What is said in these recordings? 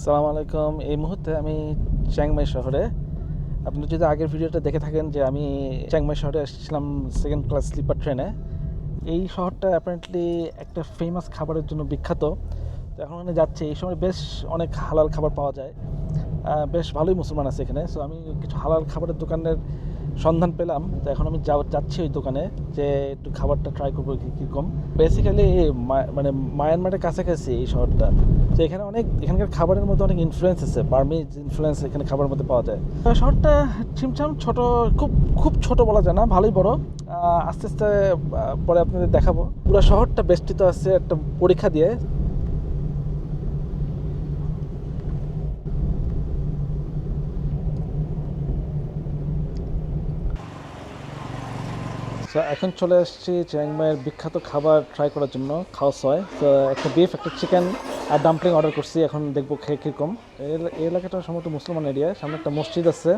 আসসালামু আলাইকুম। এই মুহূর্তে আমি চিংমাই শহরে। আপনি যদি আগের ভিডিওটা দেখে থাকেন যে আমি চিংমাই শহরে এসেছিলাম সেকেন্ড ক্লাস স্লিপার ট্রেনে। এই শহরটা অ্যাপারেন্টলি একটা ফেমাস খাবারের জন্য বিখ্যাত। তো এখন ওখানে যাচ্ছি, এই সময় বেশ অনেক হালাল খাবার পাওয়া যায়। বেশ ভালোই মুসলমান আছে এখানে। সো আমি কিছু হালাল খাবারের দোকানের সন্ধান পেলাম। তো এখন আমি যাচ্ছি ওই দোকানে, যে একটু খাবারটা ট্রাই করবো কীরকম। বেসিক্যালি মানে মায়ানমারের কাছাকাছি এই শহরটা। তো এখানে এখানকার খাবারের মধ্যে অনেক ইনফ্লুয়েন্স আছে, বার্মিজ ইনফ্লুয়েন্স এখানে খাবারের মধ্যে পাওয়া যায়। শহরটা ছিমছাম ছোট, খুব খুব ছোট বলা যায় না, ভালোই বড়। আস্তে আস্তে পরে আপনাদের দেখাবো। পুরো শহরটা বেষ্টিত আছে একটা পরীক্ষা দিয়ে। সো এখন চলে এসেছি চিংমাইয়ের বিখ্যাত খাবার ট্রাই করার জন্য, খাওয়া হয়। তো একটা বিফ, একটা চিকেন আর ডাম্পলিং অর্ডার করছি। এখন দেখবো খেয়ে কীরকম। এই এলাকাটা সম্ভবত মুসলমান এরিয়া, সামনে একটা মসজিদ আছে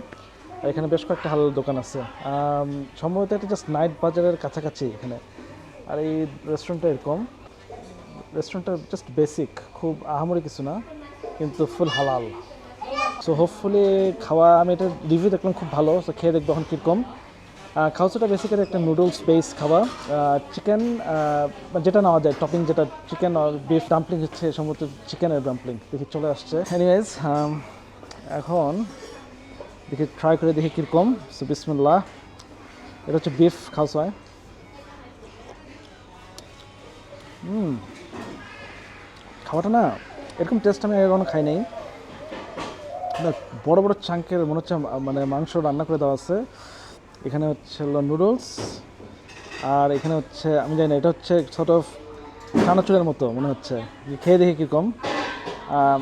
আর এখানে বেশ কয়েকটা হালাল দোকান আছে। সম্ভবত এটা জাস্ট নাইট বাজারের কাছাকাছি এখানে। আর এই রেস্টুরেন্টটা এরকম, রেস্টুরেন্টটা জাস্ট বেসিক, খুব আহামরি কিছু না, কিন্তু ফুল হালাল। সো হোপফুলি খাওয়া, আমি এটা রিভিউ দেখলাম খুব ভালো। সো খেয়ে দেখবো এখন কীরকম। খাওয়াটা বেসিক্যালি একটা নুডলস বেস খাওয়া। চিকেন যেটা নেওয়া যায় টপিং, যেটা চিকেন আর বিফ। ডাম্পলিং হচ্ছে সম্ভবত চিকেনের ডাম্পলিং। দেখি চলে আসছে। এনিওয়েজ, এখন দেখি ট্রাই করে দেখি কীরকম। সো বিসমিল্লাহ। এটা হচ্ছে বিফ খাওয়া। খাওয়াটা না এরকম টেস্ট আমি এখনো খাই নাই। বড় বড় চাঙ্কের মনে হচ্ছে মানে মাংস রান্না করে দেওয়া আছে। এখানে হচ্ছে নুডলস, আর এখানে হচ্ছে আমি জানি না, এটা হচ্ছে সর্ট অফ চানাচুরের মতো মনে হচ্ছে। খেয়ে দেখি কীরকম।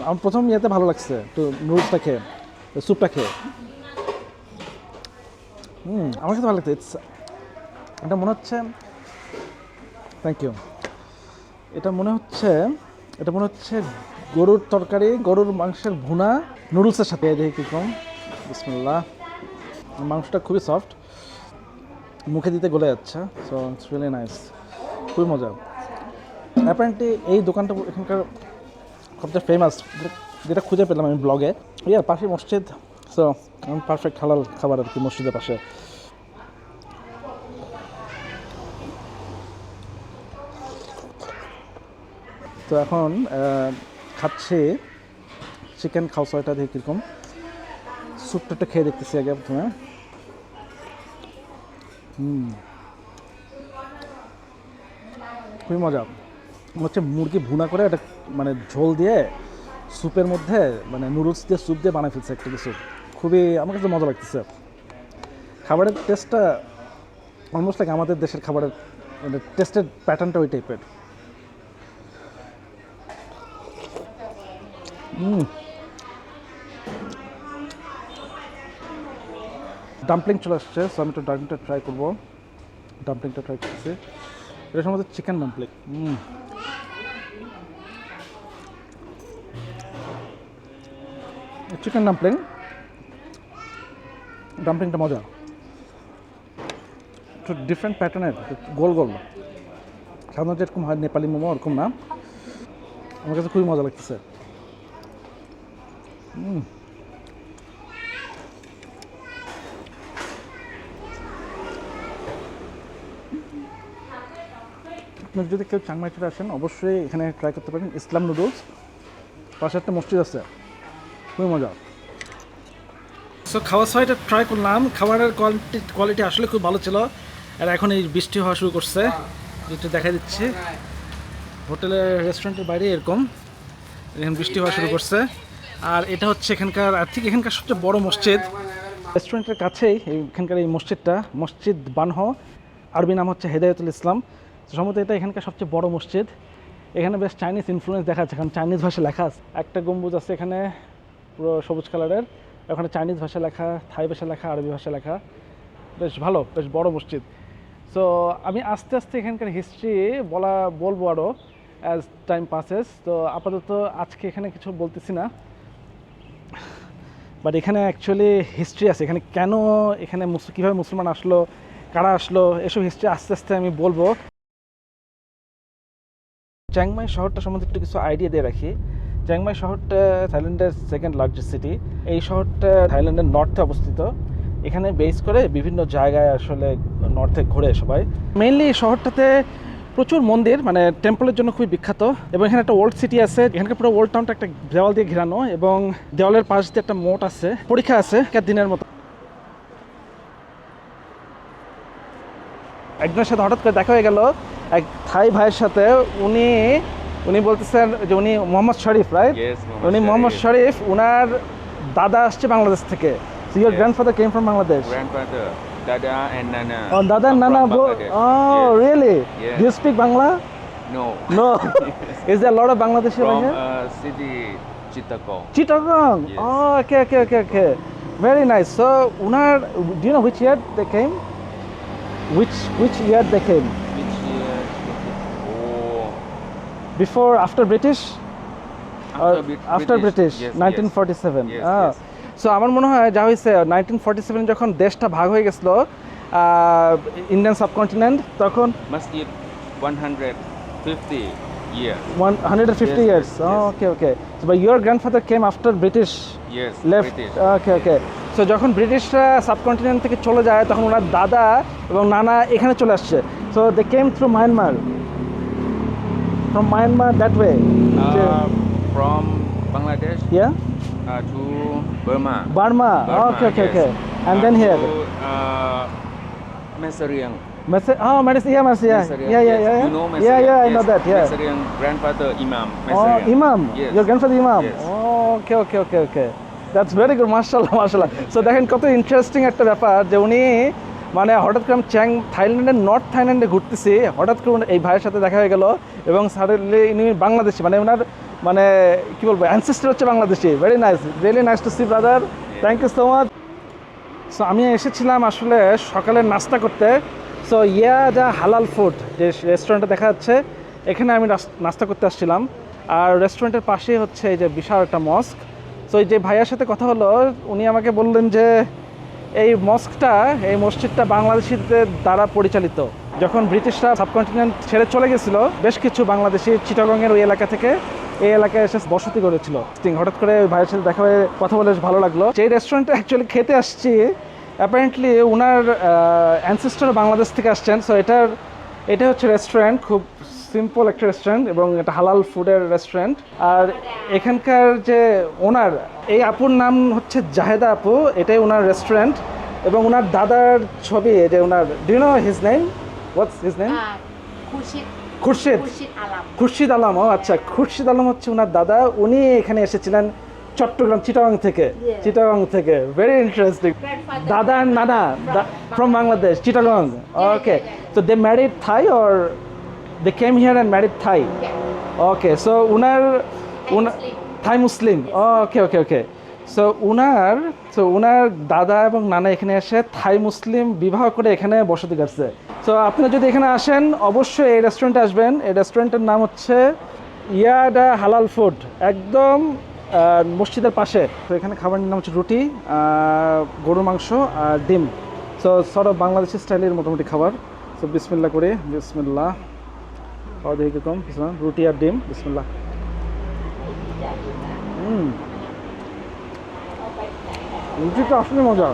আমার প্রথম ইয়েতে ভালো লাগছে একটু, নুডলসটা খেয়ে, স্যুপটা খেয়ে। আমার কাছে ভালো লাগছে। এটা মনে হচ্ছে, থ্যাংক ইউ। এটা মনে হচ্ছে গরুর তরকারি, গরুর মাংসের ভুনা নুডলসের সাথে। দেখি কীরকম। বিসমিল্লাহ। মাংসটা খুবই সফট, মুখে দিতে গলে যাচ্ছে। সো ইটস রিয়েলি নাইস, খুবই মজা। অ্যাপারেন্টলি এই দোকানটা এখানকার সবচেয়ে ফেমাস, যেটা খুঁজে পেলাম আমি ব্লগে। পাশে মসজিদ। সো পারফেক্ট হালাল খাবার আর কি, মসজিদের পাশে। তো এখন খাচ্ছি চিকেন খাওয়াটা, দেখি কীরকম। স্যুপটা খেয়ে দেখতেছি আগে প্রথমে। খুবই মজা। হচ্ছে মুরগি ভুনা করে একটা মানে ঝোল দিয়ে স্যুপের মধ্যে, মানে নুডলস দিয়ে স্যুপ দিয়ে বানায় ফেলছে একটা কিছু। খুবই আমার কাছে মজা লাগতেছে। খাবারের টেস্টটা অলমোস্ট লাইক আমাদের দেশের খাবারের, মানে টেস্টের প্যাটার্নটা ওই টাইপের। ডাম্পলিং চলে আসছে। সো আমি একটু ডাম্পলিংটা ট্রাই করবো। ডাম্পলিংটা ট্রাই করছি। এটা সম্ভবত চিকেন ডাম্পলিং। চিকেন ডাম্পলিংটা মজা, একটু ডিফারেন্ট প্যাটার্নের, গোল গোল। সাধারণত যেরকম হয় নেপালি মোমো, ওরকম না। আমার কাছে খুবই মজা লাগতেছে। আপনার যদি কেউ চিংমাই চলে আসেন, অবশ্যই এখানে ট্রাই করতে পারেন ইসলাম নুডলস। পাশে একটা মসজিদ আছে, খুবই মজা। সো খাওয়া ছয়টা ট্রাই করলাম। খাবারের কোয়ালিটি আসলে খুব ভালো ছিল। আর এখন এই বৃষ্টি হওয়া শুরু করছে, যেটা দেখা দিচ্ছে হোটেলের রেস্টুরেন্টের বাইরে এরকম এখন বৃষ্টি হওয়া শুরু করছে। আর এটা হচ্ছে এখানকার, আর ঠিক এখানকার সবচেয়ে বড় মসজিদ। রেস্টুরেন্টের কাছেই এখানকার এই মসজিদটা, মসজিদ বানহ, আরবি নাম হচ্ছে হেদায়তুল ইসলাম। সম্ভবত এটা এখানকার সবচেয়ে বড় মসজিদ। এখানে বেশ চাইনিজ ইনফ্লুয়েন্স দেখা যাচ্ছে, কারণ চাইনিজ ভাষায় লেখা আছে। একটা গম্বুজ আছে এখানে পুরো সবুজ কালারের, ওখানে চাইনিজ ভাষায় লেখা, থাই ভাষায় লেখা, আরবি ভাষায় লেখা। বেশ ভালো, বেশ বড় মসজিদ। সো আমি আস্তে আস্তে এখানকার হিস্ট্রি বলবো আরও অ্যাজ টাইম পাসেস। তো আপাতত আজকে এখানে কিছু বলতেছি না, বাট এখানে অ্যাকচুয়ালি হিস্ট্রি আছে। এখানে কেন, এখানে কীভাবে মুসলমান আসলো, কারা আসলো, এসব হিস্ট্রি আস্তে আস্তে আমি বলবো। চিংমাই শহরটা সম্বন্ধে একটু কিছু আইডিয়া দিয়ে রাখি। চিয়াংমাই শহরটা থাইল্যান্ডের সেকেন্ড লার্জেস্ট সিটি। এই শহরটা থাইল্যান্ডের নর্থে অবস্থিত। এখানে বেস করে বিভিন্ন জায়গায় আসলে নর্থে ঘোরে সবাই। মেইনলি এই শহরটাতে প্রচুর মন্দির, মানে টেম্পলের জন্য খুবই বিখ্যাত। এবং এখানে একটা ওল্ড সিটি আছে, এখানকার পুরো ওল্ড টাউনটা একটা দেওয়াল দিয়ে ঘেরানো, এবং দেওয়ালের পাশ দিয়ে একটা মোট আছে। পরীক্ষা আছে দিনের মতো। একজনের সাথে হঠাৎ করে দেখা হয়ে গেল, এক থাই ভাইয়ের সাথে। উনি বলতেছেন যে উনি মোহাম্মদ শরীফ, রাইট? উনি মোহাম্মদ শরীফ, উনার দাদা আসছে বাংলাদেশ থেকে। So your grandfather came from Bangladesh? Grandfather, Dada and Nana. Oh, Dada and come Nana from both. Bangladesh. Oh, Yes. really? Yes. Do you speak Bangla? No. No. Is there a lot of Bangladeshi over From here? city Chittagong. Chittagong. Yes. Oh, okay. Very nice. So, unar, do you know which year they came? Which year they came? Which year? Oh, Before, after British? After British, Yes, 1947. Yes, Ah. yes. So আমার মনে হয় যা হয়েছে 1947 যখন দেশটা ভাগ হয়ে গেছিল, ইন্ডিয়ান সাবকন্টিনেন্ট, তখন Must be 150 years. 150 Yes, years. yes, Oh, yes. okay. So, but your grandfather came after British Yes, left. British. Okay. So যখন ব্রিটিশরা সাবকন্টিনেন্ট থেকে চলে যায়, তখন ওনার দাদা এবং নানা এখানে চলে আসছে। So they came through Myanmar, from Myanmar that way. From Bangladesh yeah, to Burma. Burma. Okay. Yes. And then here. To Mesariang. Mesariang. Mesariang. Yeah. You know Mesariang? Yeah, I know that. Yeah. Mesariang grandfather Imam. Oh, Mesariang. Imam. Yes. Your grandfather Imam. Yes. Oh, okay. That's very good. মাশাআল্লাহ. So দেখেন কত interesting একটা ব্যাপার যে উনি মানে হঠাৎ করে আমি থাইল্যান্ডের নর্থ থাইল্যান্ডে ঘুরতেছি, হঠাৎ করে এই ভাইয়ের সাথে দেখা হয়ে গেল, এবং সাডেনলি ইনি বাংলাদেশি, মানে ওনার মানে কি বলবো অ্যানসেস্টর হচ্ছে Bangladeshi. Very nice, really nice to see brother. Thank you so much. So আমি এসেছিলাম আসলে সকালের নাস্তা করতে। সো যা হালাল ফুড যে রেস্টুরেন্টে দেখা যাচ্ছে, এখানে আমি নাস্তা করতে আসছিলাম। আর রেস্টুরেন্টের পাশেই হচ্ছে এই যে বিশাল একটা মস্ক। সো এই যে ভাইয়ার সাথে কথা হলো, উনি আমাকে বললেন যে এই মসজিদটা বাংলাদেশিদের দ্বারা পরিচালিত। যখন ব্রিটিশরা সাবকন্টিনেন্ট ছেড়ে চলে গেছিল, বেশ কিছু বাংলাদেশি চিটাগংয়ের ওই এলাকা থেকে এই এলাকায় এসে বসতি করেছিল। হঠাৎ করে ওই ভাইয়ের সাথে দেখা হয়ে কথা বলে ভালো লাগলো। যে রেস্টুরেন্টে অ্যাকচুয়ালি খেতে আসছি, অ্যাপারেন্টলি ওনার অ্যানসেস্টর বাংলাদেশ থেকে আসছেন। সো এটা হচ্ছে রেস্টুরেন্ট, খুব সিম্পল একটা রেস্টুরেন্ট, এবং এটা হালাল ফুডের রেস্টুরেন্ট। আর এখানকার যে ওনার, এই আপুর নাম হচ্ছে জাহেদা আপু, এটাই ওনার রেস্টুরেন্ট। এবং ওনার দাদার ছবি, যে ওনার, do you know his name? What's his name? Khurshid Alam. ও আচ্ছা, খুরশিদ আলম হচ্ছে ওনার দাদা। উনি এখানে এসেছিলেন চট্টগ্রাম, চিটাগং থেকে। Very interesting. দাদা and নানা from Bangladesh, Chittagong. Okay. So they married Thai, or they came here and married Thai? Okay. So উনার Thai Muslim. Okay. So উনার দাদা এবং নানা এখানে এসে থাই মুসলিম বিবাহ করে এখানে বসতি করছে। সো আপনি যদি এখানে আসেন, অবশ্যই এই রেস্টুরেন্টে আসবেন। এই রেস্টুরেন্টের নাম হচ্ছে ইয়াডা হালাল ফুড, একদম মসজিদের পাশে। তো এখানে খাবারের নাম হচ্ছে রুটি, গরুর মাংস আর ডিম। সো সর্ট অফ বাংলাদেশি স্টাইলের মোটামুটি খাবার। সো বিসমিল্লাহ করে, বিসমিল্লাহ। খাওয়া দেখি কীরকম, রুটি আর ডিম, বিসমিল্লাহ। রুটিটা আসলে মজা।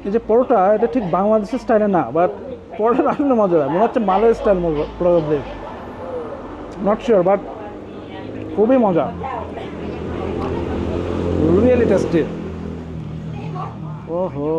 এই যে পরোটা, এটা ঠিক বাংলাদেশের স্টাইলে না, বাট পরোটা আসলে মজা, মনে হচ্ছে মালয়ের style probably, not sure, but খুবই মজা, রিয়েলি টেস্টি। ওহো,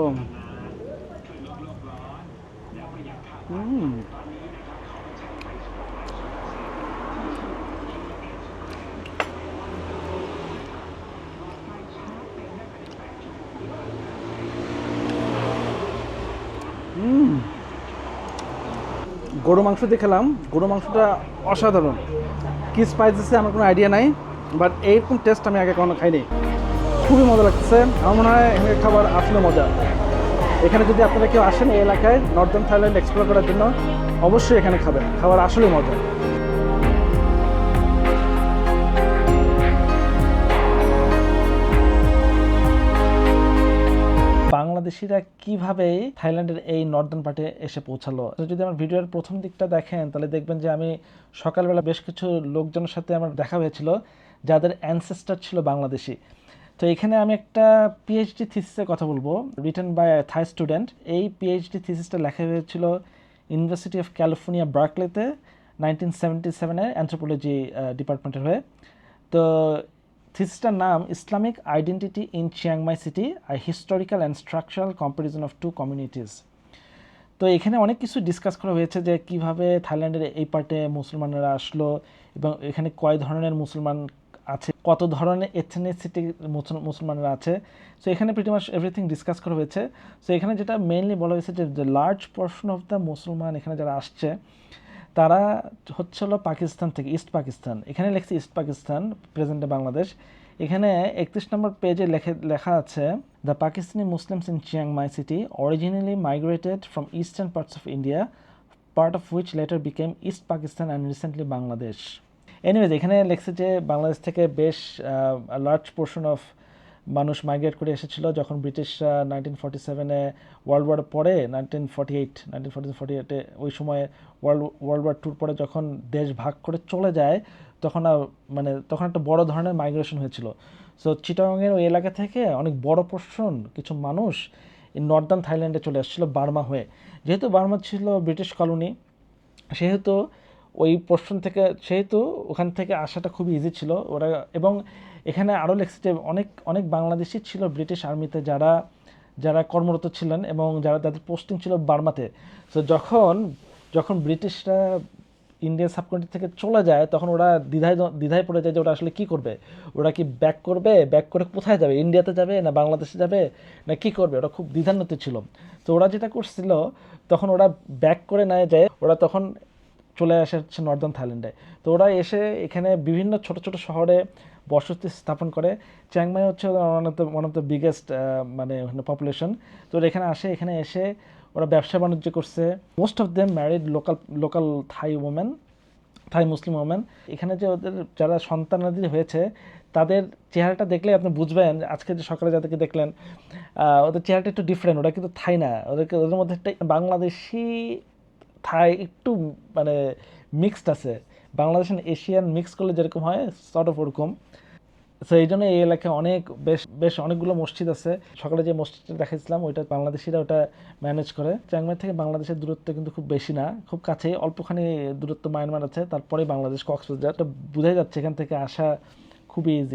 গরু মাংস দিয়ে খেলাম। গরু মাংসটা অসাধারণ। কি স্পাইস দিচ্ছে আমার কোনো আইডিয়া নাই, বাট এইরকম টেস্ট আমি আগে কখনো খাইনি। খুবই মজা লাগতেছে। আমার মনে হয় এখানে খাবার আসলে মজা। এখানে যদি আপনারা কেউ আসেন এই এলাকায় নর্দার্ন থাইল্যান্ড এক্সপ্লোর করার জন্য, অবশ্যই এখানে খাবেন। খাবার আসলে মজা। বাংলাদেশি বাংলাদেশিরা কিভাবে থাইল্যান্ডের এই নর্দার্ন পার্টে এসে পৌঁছালো। তো যদি আমার ভিডিওর প্রথম দিকটা দেখেন তাহলে দেখবেন যে আমি সকালবেলা বেশ কিছু লোকজনের সাথে আমার দেখা হয়েছিল যাদের অ্যানসেস্টার ছিল বাংলাদেশি। তো এখানে আমি একটা পিএইচডি থিসিসের কথা বলবো, রিটেন বাই থাই স্টুডেন্ট। এই পিএইচডি থিসিসটা লেখা হয়েছিল ইউনিভার্সিটি অফ ক্যালিফোর্নিয়া বার্কলেতে 1977-এ অ্যানথ্রোপোলজি ডিপার্টমেন্টের হয়ে। তো থিসিসটার নাম Islamic identity in Chiang Mai city, a historical and structural comparison of two communities. তো এখানে অনেক কিছু ডিসকাস করা হয়েছে যে কিভাবে থাইল্যান্ডের এই পার্টে মুসলমানরা আসলো এবং এখানে কয় ধরনের মুসলমান আছে, কত ধরনের এথনিসিটি মুসলমানরা আছে। সো এখানে প্রিটি মাচ এভরিথিং ডিসকাস করা হয়েছে। সো এখানে যেটা মেইনলি বলা হয়েছে যে লার্জ পোর্শন অফ দ্য মুসলমান এখানে যারা আসছে তারা হচ্ছে হলো পাকিস্তান থেকে, ইস্ট পাকিস্তান। এখানে লেখছে ইস্ট পাকিস্তান, প্রেজেন্টে বাংলাদেশ। এখানে 31 নম্বর পেজে লেখা আছে the Pakistani Muslims in Chiang Mai city originally migrated from eastern parts of India, part of which letter became east Pakistan and recently Bangladesh. Anyways এখানে লেখছে যে বাংলাদেশ থেকে বেশ লার্জ পোর্শন অফ মানুষ মাইগ্রেট করে এসেছিল যখন ব্রিটিশরা 1947-এ ওয়ার্ল্ড ওয়ার পরে, 1948-এ ওই সময় ওয়ার্ল্ড ওয়ার টুর পরে যখন দেশ ভাগ করে চলে যায় তখন তখন একটা বড় ধরনের মাইগ্রেশন হয়েছিল। সো চিটাগংয়ের ওই এলাকা থেকে অনেক বড় পোর্শন কিছু মানুষ এই নর্দার্ন থাইল্যান্ডে চলে আসছিল বার্মা হয়ে। যেহেতু বার্মা ছিল ব্রিটিশ কলোনি, সেহেতু ওই পোর্শন থেকে ওখান থেকে আসাটা খুবই ইজি ছিল ওরা। এবং এখানে আরও লেখছে যে অনেক অনেক বাংলাদেশি ছিল ব্রিটিশ আর্মিতে যারা কর্মরত ছিলেন এবং যাদের পোস্টিং ছিল বার্মাতে। সো যখন ব্রিটিশরা ইন্ডিয়ান সাবকন্টিনেন্ট থেকে চলে যায় তখন ওরা দ্বিধায় পড়ে যায় যে ওরা আসলে কী করবে। ওরা কি ব্যাক করে কোথায় যাবে, ইন্ডিয়াতে যাবে না বাংলাদেশে যাবে না কী করবে, ওরা খুব দ্বিধান্বিত ছিল। তো ওরা যেটা করছিল তখন ওরা ব্যাক করে না যায়, ওরা তখন চলে আসে হচ্ছে নর্দার্ন থাইল্যান্ডে। তো ওরা এসে এখানে বিভিন্ন ছোট ছোট শহরে বসতি স্থাপন করে। চিয়াংমাই হচ্ছে one of the biggest population. তো ওরা এখানে এসে ওরা ব্যবসা বাণিজ্য করছে। Most of them married local Thai Muslim women. এখানে যে ওদের যারা সন্তানাদি হয়েছে তাদের চেহারাটা দেখলে আপনি বুঝবেন, আজকে যে সকালে যাদেরকে দেখলেন ওদের চেহারাটা একটু ডিফারেন্ট। ওরা কিন্তু থাই না, ওদের মধ্যে একটা বাংলাদেশি থাই একটু মিক্সড আছে। বাংলাদেশ এশিয়ান মিক্স করলে যেরকম হয় সর্ট অফ ওরকম। সো এই জন্য এই এলাকায় বেশ অনেকগুলো মসজিদ আছে। সকালে যে মসজিদটা দেখাইছিলাম ওইটা বাংলাদেশিরা ওটা ম্যানেজ করে। চিয়াংমাই থেকে বাংলাদেশের দূরত্ব কিন্তু খুব বেশি না, খুব কাছেই, অল্পখানি দূরত্ব মায়ানমার আছে, তারপরে বাংলাদেশ কক্সবাজার। বোঝাই যাচ্ছে এখান থেকে আসা খুবই ইজি।